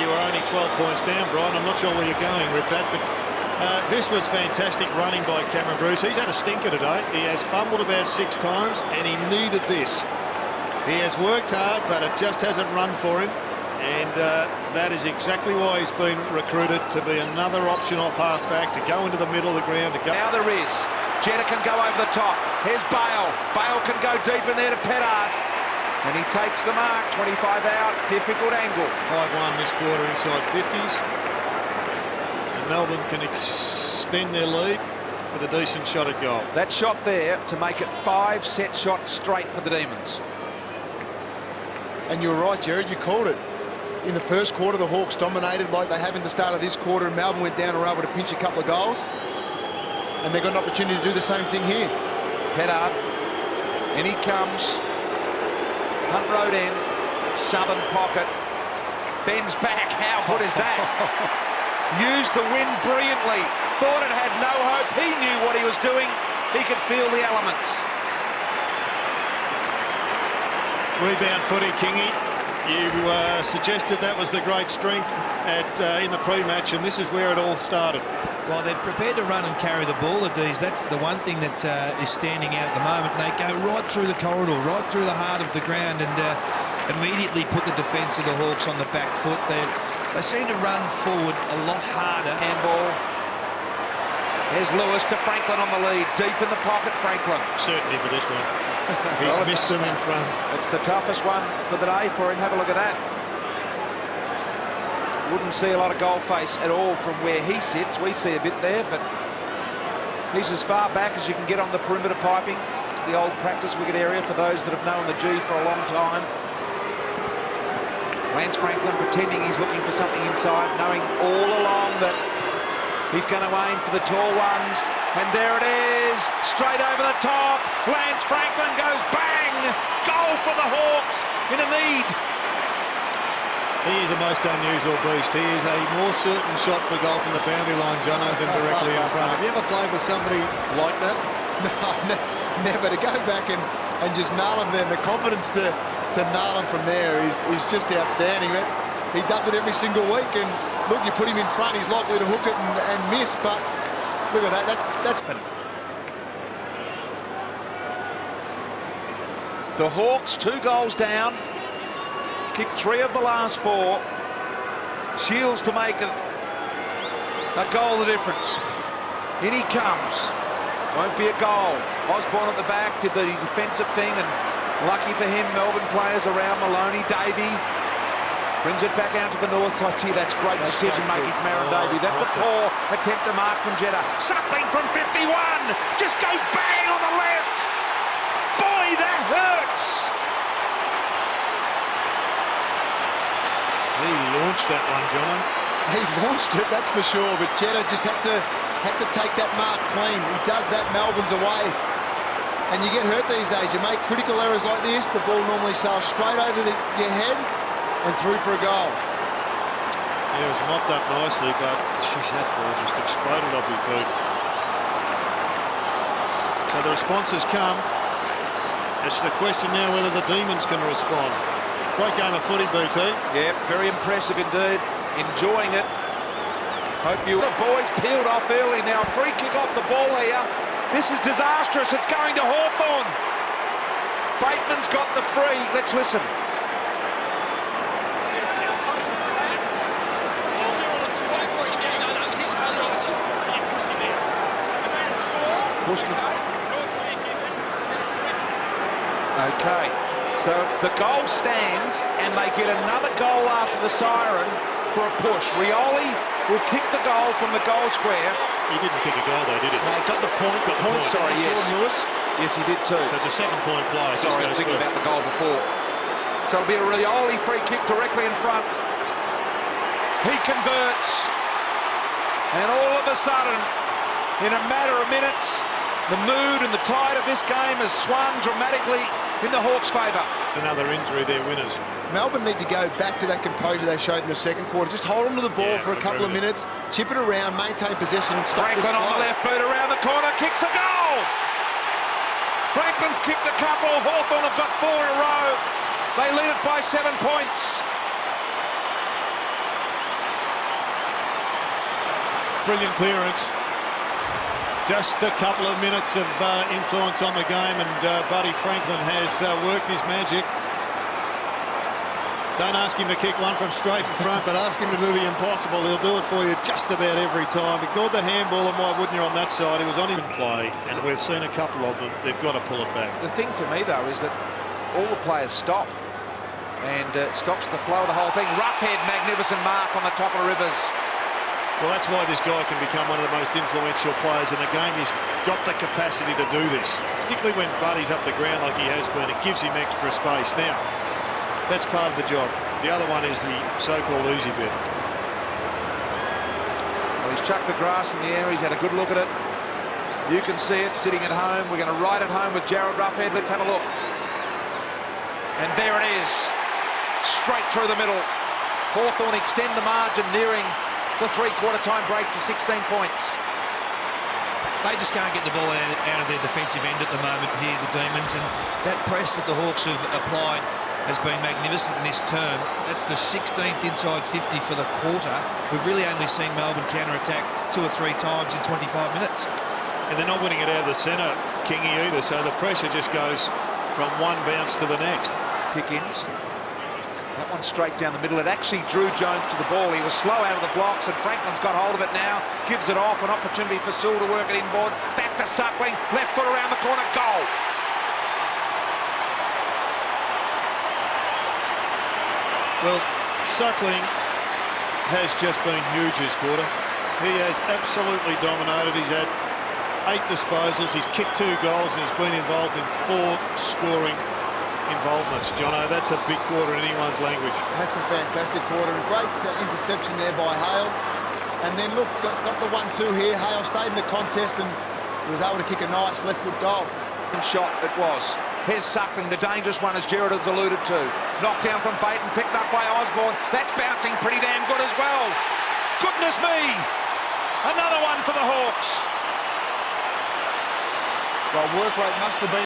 you were only 12 points down, Brian. I'm not sure where you're going with that, but this was fantastic running by Cameron Bruce. He's had a stinker today. He has fumbled about 6 times, and he needed this. He has worked hard, but it just hasn't run for him. And that is exactly why he's been recruited to be another option off halfback, to go into the middle of the ground. To go. Now there is. Jetta can go over the top. Here's Bale. Bale can go deep in there to Pettard. And he takes the mark. 25 out. Difficult angle. 5-1 this quarter inside 50s. And Melbourne can extend their lead with a decent shot at goal. That shot there to make it 5 set shots straight for the Demons. And you're right, Jared. You called it. In the first quarter, the Hawks dominated like they have in the start of this quarter, and Melbourne went down and were able to pinch a couple of goals. And they got an opportunity to do the same thing here. Pettard, in he comes. Hunt Road end, southern pocket. Bends back. How good is that? Used the wind brilliantly. Thought it had no hope. He knew what he was doing. He could feel the elements. Rebound footy, Kingy. You suggested that was the great strength in the pre-match, and this is where it all started. Well, they're prepared to run and carry the ball, the D's. That's the one thing that is standing out at the moment. And they go right through the corridor, right through the heart of the ground, and immediately put the defence of the Hawks on the back foot. They seem to run forward a lot harder. Handball. There's Lewis to Franklin on the lead. Deep in the pocket, Franklin. Certainty for this one. He's missed them in front. It's the toughest one for the day for him. Have a look at that. Wouldn't see a lot of goal face at all from where he sits. We see a bit there, but he's as far back as you can get on the perimeter piping. It's the old practice wicket area for those that have known the G for a long time. Lance Franklin pretending he's looking for something inside, knowing all along that he's going to aim for the tall ones. And there it is, straight over the top. Lance Franklin goes bang! Goal for the Hawks in a need. He is a most unusual beast. He is a more certain shot for goal from the boundary line, Jono, than directly in front. Have you ever played with somebody like that? No, never. To go back and just nail him then, the confidence to nail him from there is just outstanding. He does it every single week, and look, you put him in front, he's likely to hook it and miss, but look at that, that's... The Hawks 2 goals down, kicked 3 of the last 4. Shields to make a goal the difference. In he comes. Won't be a goal. Osborne at the back did the defensive thing, and lucky for him, Melbourne players around Maloney. Davey brings it back out to the north side. Gee, that's great decision-making from Aaron Davey. That's a poor attempt to mark from Jetta. Suckling from 51. Just goes bang on the left. Boy, that hurts. He launched that one, John. He launched it, that's for sure, but Jetta just had to take that mark clean. He does that, Melbourne's away. And you get hurt these days. You make critical errors like this, the ball normally sails straight over your head and through for a goal. Yeah, it was mopped up nicely, but geez, that ball just exploded off his boot. So the response has come. It's the question now whether the Demons can respond. Great game of footy, BT. Yeah, very impressive indeed. Enjoying it. Hope you... The boys peeled off early now. Free kick off the ball here. This is disastrous. It's going to Hawthorn. Bateman's got the free. Let's listen. Okay, so it's the goal stands, and they get another goal after the siren for a push. Rioli will kick the goal from the goal square. He didn't kick a goal though, did he? No, he got the point. Sorry, yes. Lewis. Yes, he did too. So it's a 7-point play. Sorry, I'm thinking about the goal before. So it'll be a Rioli free kick directly in front. He converts. And all of a sudden, in a matter of minutes, the mood and the tide of this game has swung dramatically in the Hawks' favour. Another injury, they're winners. Melbourne need to go back to that composure they showed in the second quarter. Just hold on to the ball for a couple of minutes, chip it around, maintain possession, and stop this Franklin on the left boot around the corner, kicks the goal! Franklin's kicked a couple. Hawthorn have got 4 in a row. They lead it by 7 points. Brilliant clearance. Just a couple of minutes of influence on the game, and Buddy Franklin has worked his magic. Don't ask him to kick one from straight in front, but ask him to do the impossible. He'll do it for you just about every time. Ignored the handball, and why wouldn't you on that side? He was on his play, and we've seen a couple of them. They've got to pull it back. The thing for me, though, is that all the players stop, and it stops the flow of the whole thing. Roughhead, magnificent mark on the top of Rivers. Well, that's why this guy can become one of the most influential players in the game. He's got the capacity to do this, particularly when Buddy's up the ground like he has been. It gives him extra space. Now, that's part of the job. The other one is the so-called easy bit. Well, he's chucked the grass in the air. He's had a good look at it. You can see it sitting at home. We're going to ride it home with Jared Roughhead. Let's have a look. And there it is. Straight through the middle. Hawthorn extend the margin, nearing the three-quarter time break to 16 points. They just can't get the ball out of their defensive end at the moment here, the Demons, and that press that the Hawks have applied has been magnificent in this term. That's the 16th inside 50 for the quarter. We've really only seen Melbourne counter-attack 2 or 3 times in 25 minutes. And they're not winning it out of the centre, Kingy, either, so the pressure just goes from one bounce to the next. Kick-ins. That one straight down the middle. It actually drew Jones to the ball. He was slow out of the blocks, and Franklin's got hold of it now. Gives it off. An opportunity for Sewell to work it inboard. Back to Suckling. Left foot around the corner. Goal. Well, Suckling has just been huge this quarter. He has absolutely dominated. He's had 8 disposals. He's kicked 2 goals, and he's been involved in 4 scoring involvements. Jono, that's a big quarter in anyone's language. That's a fantastic quarter. A great interception there by Hale. And then, look, got the 1-2 here. Hale stayed in the contest and was able to kick a nice left-foot goal. Shot it was. Here's Suckling, the dangerous one, as Gerard has alluded to. Knocked down from Baton, picked up by Osborne. That's bouncing pretty damn good as well. Goodness me! Another one for the Hawks. Well, work rate must have been